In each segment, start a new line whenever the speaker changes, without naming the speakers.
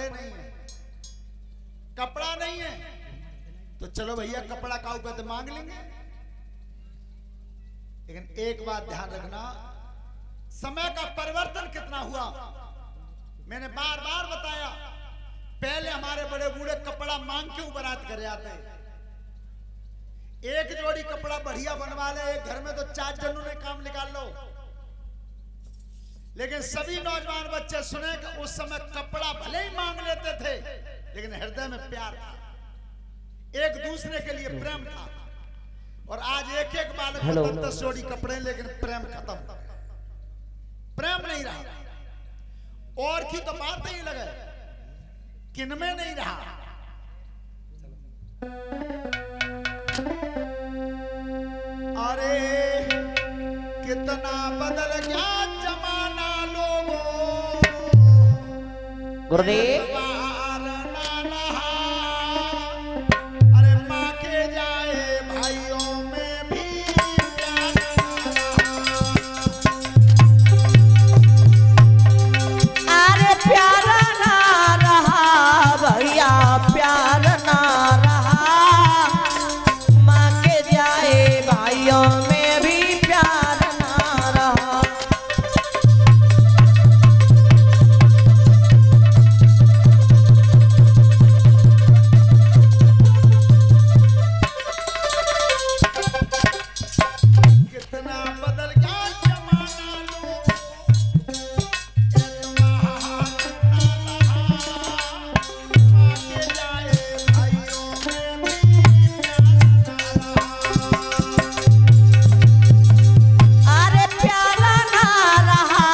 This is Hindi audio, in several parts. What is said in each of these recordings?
कपड़े नहीं है, कपड़ा नहीं है, तो चलो भैया कपड़ा का ऊपर तो मांग लेंगे। लेकिन एक बात ध्यान रखना, समय का परिवर्तन कितना हुआ। मैंने बार बार बताया, पहले हमारे बड़े बूढ़े कपड़ा मांग के बारात करे आते, एक जोड़ी कपड़ा बढ़िया बनवा ले, एक घर में तो 4 जनों ने काम निकाल लो। लेकिन सभी नौजवान बच्चे सुने कि उस समय कपड़ा भले ही मांग लेते थे, लेकिन हृदय में प्यार था, एक दूसरे के लिए प्रेम था। और आज एक एक बालक को 10 जोड़ी कपड़े, लेकिन प्रेम खत्म हो गया, प्रेम नहीं रहा। और की तो बात नहीं लगे, किनमें नहीं रहा। अरे कितना बदल गया जमाना लोगों,
गुरुदेव
अरे माँ के जाए भाइयों में भी
अरे प्यार ना रहा भैया, प्यार ना रहा, माँ के जाए भाइयों में भी प्यार ना रहा।
कितना बदल गया जमाना लोगों, माँ के जाए भाइयों में भी
अरे प्यार ना रहा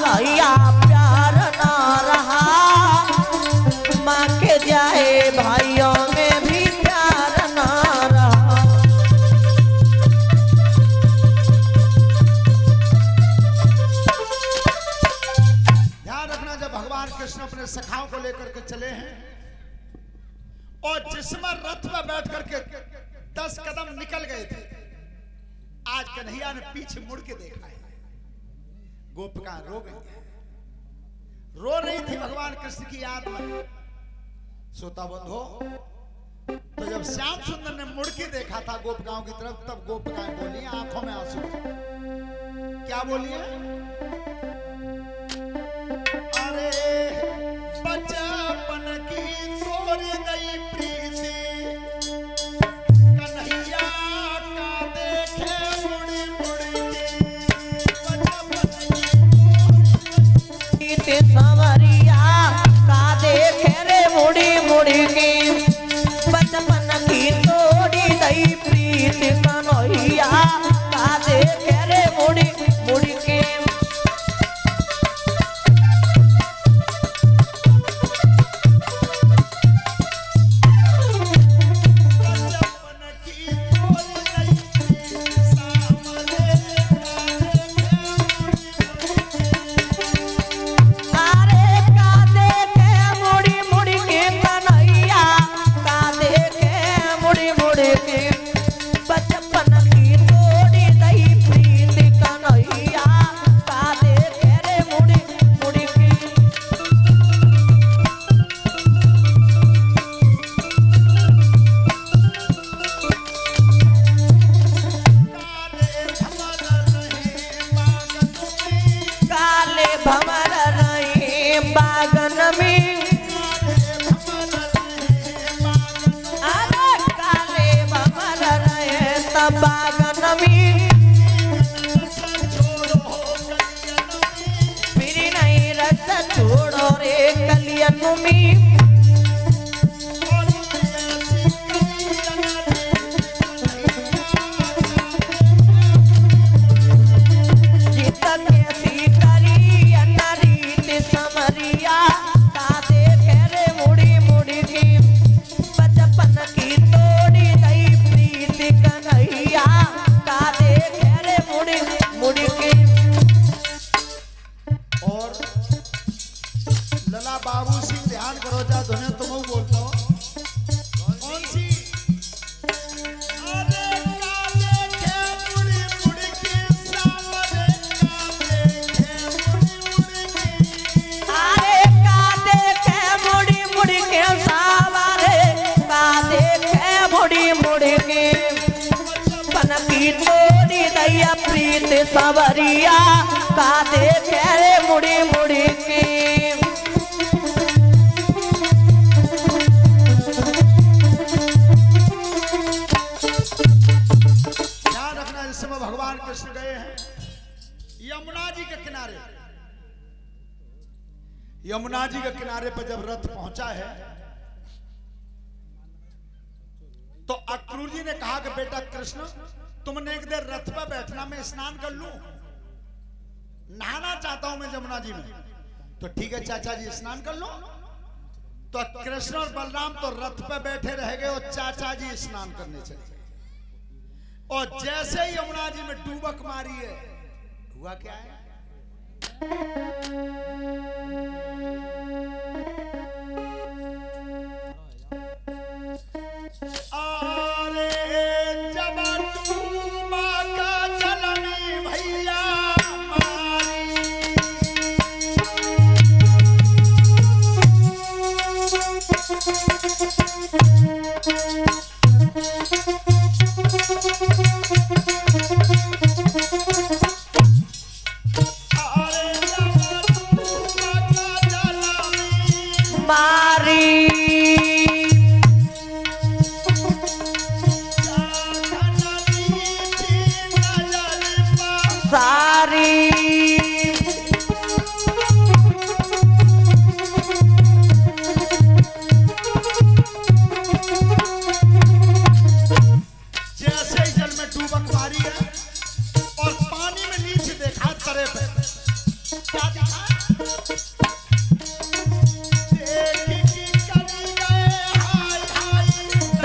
भैया, प्यार ना रहा, माँ के जाए भाइयों में भी प्यार ना रहा।
ध्यान रखना, जब भगवान कृष्ण अपने सखाओं को लेकर के चले हैं और जिसमें रथ में बैठ करके 10 कदम निकल गए थे, आज कन्हैया ने पीछे मुड़ के देखा है, गोपिका रो गई, रो रही थी भगवान कृष्ण की याद में। सोता बंधो, तो जब श्याम सुंदर ने मुड़ के देखा था गोपिकाओं की तरफ, तब गोपिकाएं बोली, आंखों में आंसू, क्या बोली है? अरे बचपन की तोड़ गई प्रीति, कन्हैया का देखे मुड़ी मुड़ी की,
प्रीति संवरिया का देखे रे मुड़ी मुड़ी की, बचपन की तोड़ी गई प्रीति कन्हैया का देखे रे मुड़ी मुड़ी की।
बचपन की तोड़ गई प्रीति, सामने
अरे का देखे मुड़ी मुड़ी की कन्हैया का देखे मुड़ी मुड़ी की, बचपन की तोड़ी गई प्रीति कन्हैया का देखे रे मुड़ी मुड़ी की। काले भंवर रहे बागन में, अरे काले भंवर रहे तब बागन में, फिर नहीं रस छोड़ो रे कलियन में। जित कैसी करी अनरीत समरिया का देखे रे मुड़ी मुड़ी की, बचपन की तोड़ी गई प्रीति कन्हैया का देखे रे मुड़ी मुड़ी की।
और लला बाबू सिंह, ध्यान करो, जा धुने तुम बोलता हो कौन सी? अरे काले के मुड़ी मुड़ी की, सामने काले के मुड़ी मुड़ी की,
अरे का देखे मुड़ी की तोड़ी दैया प्रीत सवरिया का देखे रे मुड़ी मुड़ी की
ध्यान रखना इस समय भगवान कृष्ण गए हैं यमुना जी के किनारे। यमुना जी के किनारे पर जब रथ पहुंचा है तो अक्रूर जी ने कहा कि बेटा कृष्ण तुमने एक देर रथ पर बैठना, मैं स्नान कर लूं, नहाना चाहता हूं मैं यमुना जी में। तो ठीक है चाचा जी स्नान कर लो। तो कृष्ण और बलराम तो रथ पर बैठे रह गए और चाचा जी स्नान करने चले गए। और जैसे ही यमुना जी में डूबक मारी है, हुआ क्या है? अरे जब डूबक जल में भैया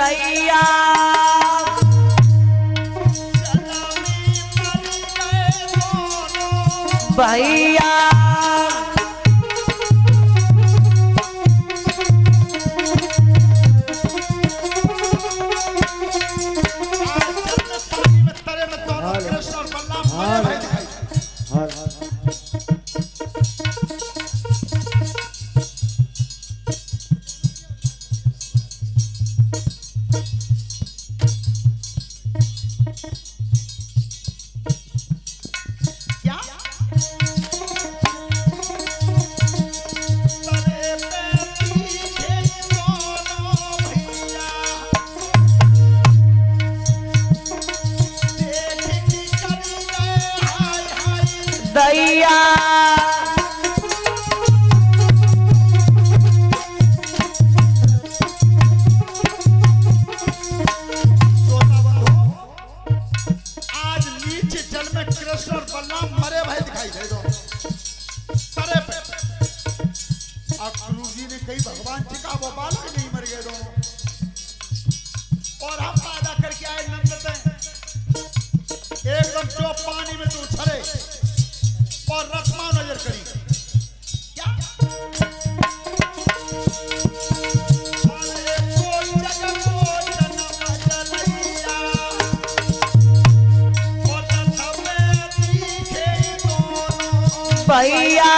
भैया दैया
आज नीचे जल में कृष्ण और बलराम मरे भय दिखाई दे दो तरे पे। अक्रूर जी ने कही भगवान जी का वो बाल भी नहीं मर गए दोनों। और हम पैदा करके आए नंद एकदम जो पानी में तो उछले और रत्मा नजर करी क्या
भैया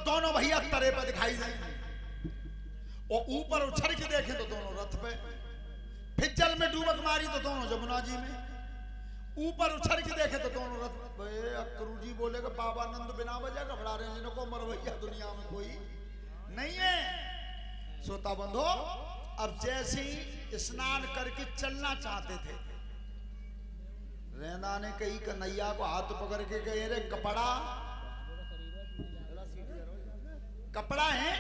दोनों भैया तरे पे दिखाई देंगे और ऊपर उछल के देखें तो दोनों रथ पे, फिर जल में डूबक मारी तो दोनों यमुना जी में, ऊपर उछल के देखे तो दोनों रथ पे। अक्रूर जी बोलेगा बाबा नंद बिना वजह घबरा रहे हैं, जिनको मर भैया दुनिया में कोई नहीं है। श्रोता बंधो, अब जैसे ही स्नान करके चलना चाहते थे, रेंदा ने कही कन्हैया को हाथ पकड़ के कहे रे कपड़ा कपड़ा है।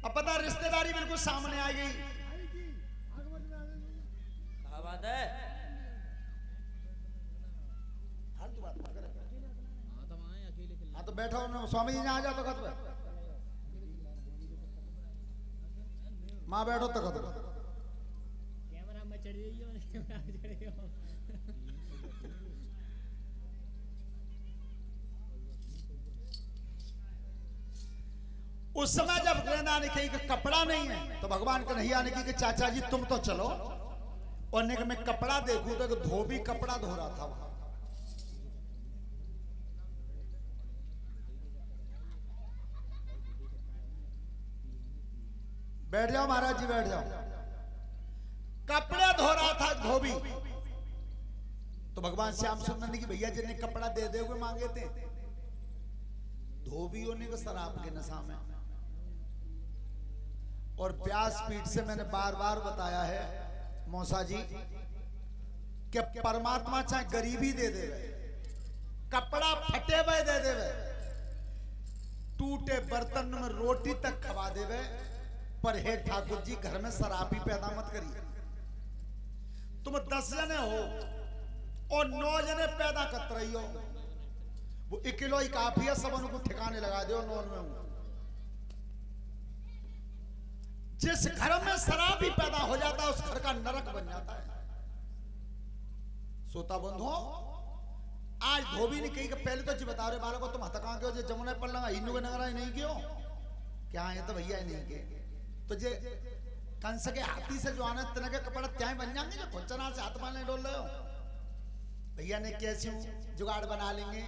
अब पता रिश्तेदारी बिल्कुल सामने आ गई।
क्या बात है?
हाँ तो बैठो ना, स्वामी जी यहाँ आ जाओ तो कत माँ बैठो तो कत
कैमरा में चढ़ जाइए और कैमरा में चढ़ेगा।
उस समय जब गेंद आने की कि कपड़ा नहीं है तो भगवान कन्हैया ने की कि चाचा जी तुम तो चलो, और ने मैं कपड़ा देखूं तो धोबी कपड़ा धो रहा था वहां। बैठ जाओ महाराज जी, बैठ जाओ। कपड़े धो रहा था धोबी, तो भगवान श्याम सुंदर ने की भैया जी ने कपड़ा दे दे हुए मांगे थे। धोबियों ने को शराब के नशा में, और व्यासपीठ से मैंने बार बार बताया है मौसा जी कि परमात्मा चाहे गरीबी दे दे, कपड़ा फटे हुए दे दे, टूटे बर्तन में रोटी तक खवा देवे, पर हे ठाकुर जी घर में शराबी पैदा मत करिए। तुम 10 जने हो और 9 जने पैदा करते रही हो, वो 1 किलो ही काफी है, सब उनको ठिकाने लगा दो 9 में। जिस घर में शराबी पैदा हो जाता है उस घर का नरक बन जाता है। सोता बंधुओं, आज धोबी ने कही कि पहले तो जी बता रहे बालकों तुम हतका के हो जमुना पर लगा हिंदू के नगरा नहीं क्यों क्या है, तो भैया नहीं के तो जे कंस के हाथी से जो आना तना के कपड़ा त्या बन जाएंगे जो खुचना से हाथ पाने डोल रहे हो। भैया ने कैसे जुगाड़ बना लेंगे,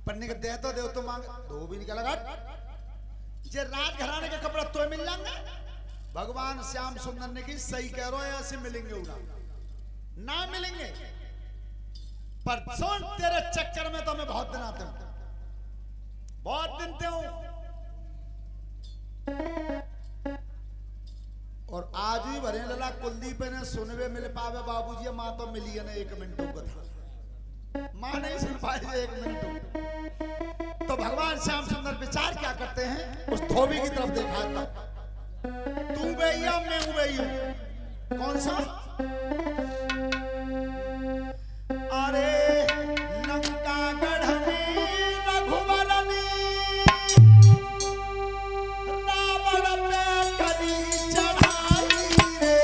पन्ने के दे तो मांग। धोबी निकल लगा जे राज घराने के कपड़ा तो मिल जाएंगे। भगवान श्याम सुंदर ने की सही कह रहे हो, ऐसे मिलेंगे उड़ा ना मिलेंगे, पर सुन तेरे चक्कर में तो मैं बहुत दिन आते हूं, बहुत दिन ते हूं, और आज भी भरे लला कुलदीप ने सुनवे मिल पावे बाबूजी, मां तो मिली है ना 1 मिनट का था, मां नहीं सुन पाई 1 मिनट। तो भगवान श्याम सुंदर विचार क्या करते हैं, उस धोबी की तरफ देखा था, तू बेया मैं बेयू, कौन सा? अरे लंका गढ़नी रघुवरनी रावण पे करी चढ़ाई रे।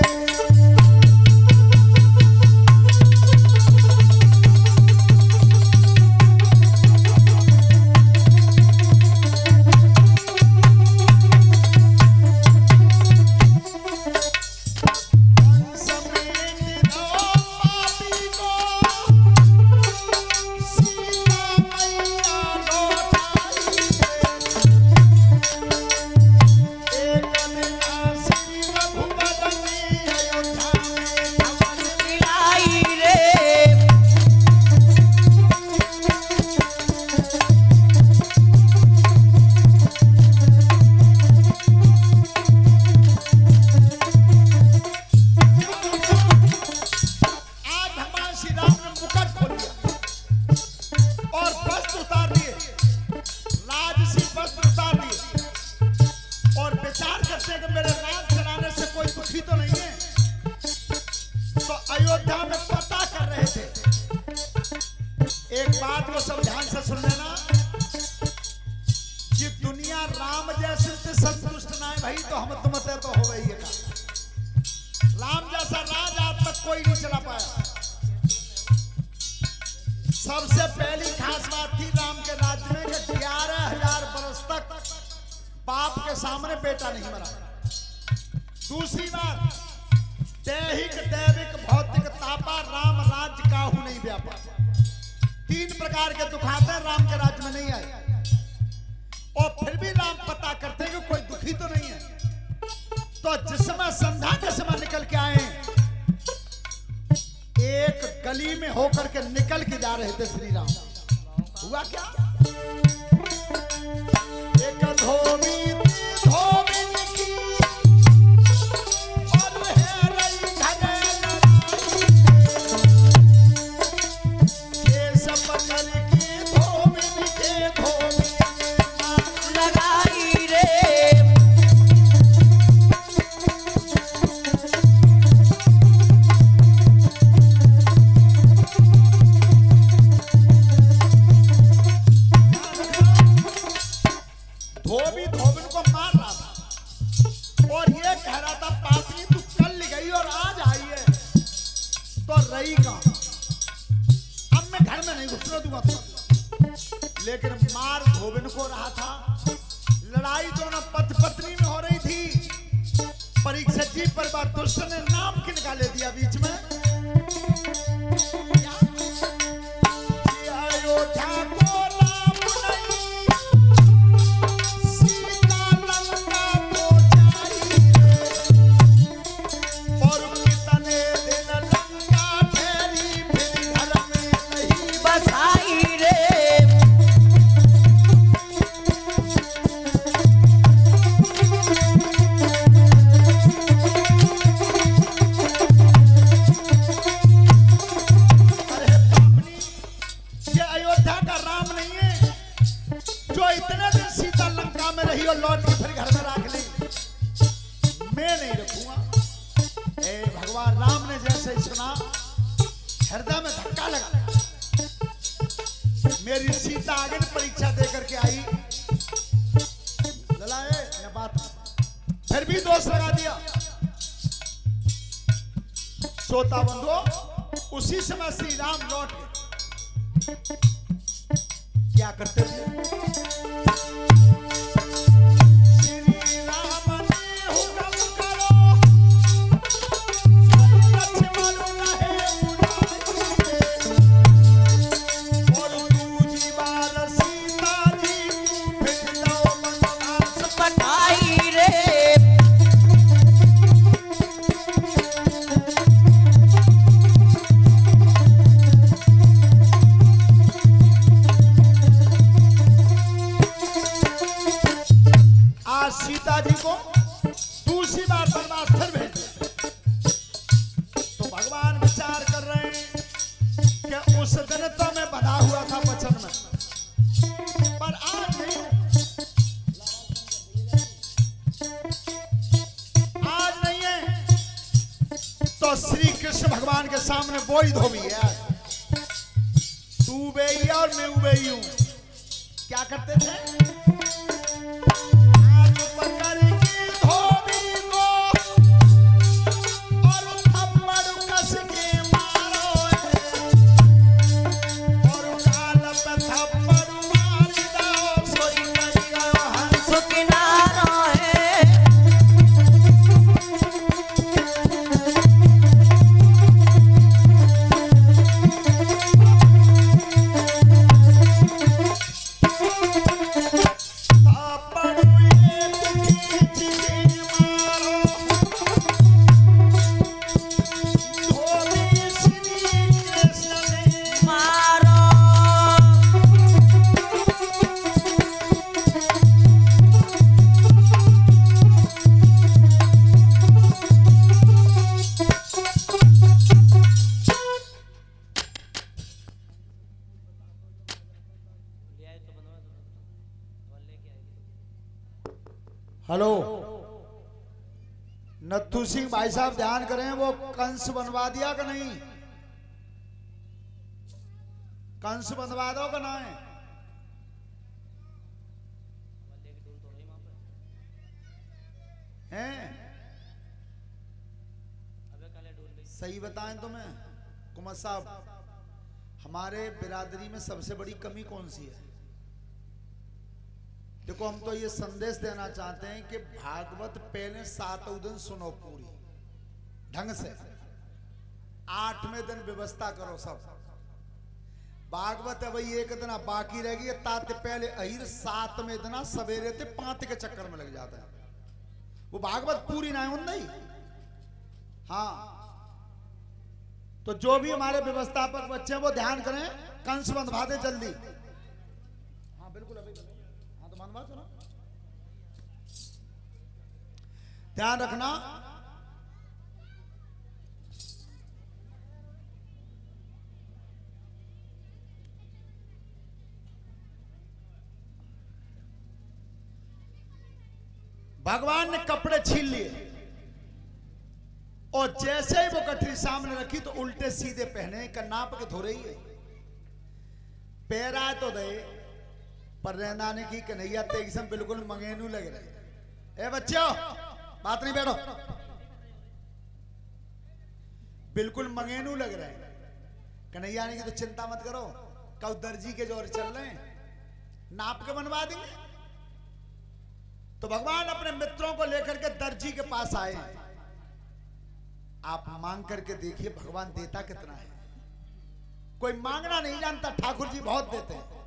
एक बात को सब ध्यान से सुन लेना कि दुनिया राम जैसे से संतुष्ट ना है भाई तो हम तुम तो हो गई है। राम जैसा राज आज तक कोई नहीं चला पाया। सबसे पहली खास बात थी राम के राज्य में कि 11,000 बरस तक बाप के सामने बेटा नहीं मरा। दूसरी बात, दैहिक दैविक भौतिक तापा राम राज्य काहू नहीं व्यापा। 3 प्रकार के दुख आते राम के राज्य में नहीं आए और फिर भी राम पता करते कि कोई दुखी तो नहीं है। तो जिस समय संध्या के समय निकल के आए, एक गली में होकर के निकल के जा रहे थे श्री राम। हुआ क्या, एक धोबी लेकिन मार धोबिन को रहा था। लड़ाई दोनों पति पत्नी में हो रही थी। परीक्षा जी पर बात दुष्ट ने नाम किन का ले दिया बीच में। अयोध्या को राम नहीं, सीता लंका को चाहिए, और कितने दिन लंका ठहरी फिर घर में नहीं
बसाई रे।
अरे बापनी, ये अयोध्या का राम नहीं है जो इतने दिन सीता लंका में रही और लौट के फिर घर में रख ली। मैं नहीं रखूंगा। ए भगवान राम ने जैसे ही सुना, हृदय में धक्का लगा। मेरी सीता आगे परीक्षा दे करके आई, ललाए यह बात, फिर भी दोष लगा दिया। श्रोता बंधुओं, उसी समय श्री राम लौट गए। क्या करते थे? श्री राम ने हुक्म करो, लक्ष्मण रहे और दूजी बार सीता जी फिर दो वनवास
पटाई रे।
आज सीता जी को दूसरी बार वनवास फिर भेजे। तो भगवान विचार कर रहे हैं कि उस दिन तो मैं बंधा हुआ था वचन में, पर आज नहीं, आज नहीं है। तो श्री कृष्ण भगवान के सामने वो ही धोबी है। तू बेई और मैं उबेई हूं। क्या करते थे? आज पकड़ के धोबी को और थप्पड़ कस के मारो, और गाल पे थप्पड़ मार दो, सोई करिया हंस।
सुकिनारा है।
थप्पड़ ये खींच के मारो, धोबी श्री कृष्ण ने
मारो।
हेलो, नत्थू सिंह भाई साहब ध्यान करें, वो कंस बनवा दिया कि नहीं? कंस बनवा दो कि ना है? हैं? सही बताएं तो मैं, कुमार साहब, हमारे बिरादरी में सबसे बड़ी कमी कौन सी है? देखो, हम तो ये संदेश देना चाहते हैं कि भागवत पहले 7 दिन सुनो पूरी ढंग से, 8वें दिन व्यवस्था करो सब। भागवत है भाई, एक दिन बाकी रह गई, ताते पहले अहिर 7वें दिन सवेरे ते 5 के चक्कर में लग जाता है। वो भागवत पूरी ना है नहीं। हाँ, तो जो भी हमारे व्यवस्थापक बच्चे हैं वो ध्यान करें, कंस बंधवा दे जल्दी। हाँ बिल्कुल, अभी हाँ तो बंधवा दो ना, ध्यान रखना। भगवान ने कपड़े छीन लिए और जैसे ही वो गठरी सामने रखी तो उल्टे सीधे पहने का नाप के धो रही है। पैरा तो दे पर रहना ने की कन्हैया तेगसम बिल्कुल मंगेनू लग रहे। ए बच्चों, बात नहीं, बैठो। बिल्कुल मंगेनू लग रहे हैं। कन्हैया ने की तो चिंता मत करो, कल दर्जी के जोर चल रहे हैं। नाप के बनवा देंगे। तो भगवान अपने मित्रों को लेकर के दर्जी के पास आए। आप मांग करके देखिए भगवान देता कितना है। कोई मांगना नहीं जानता, ठाकुर जी बहुत देते हैं।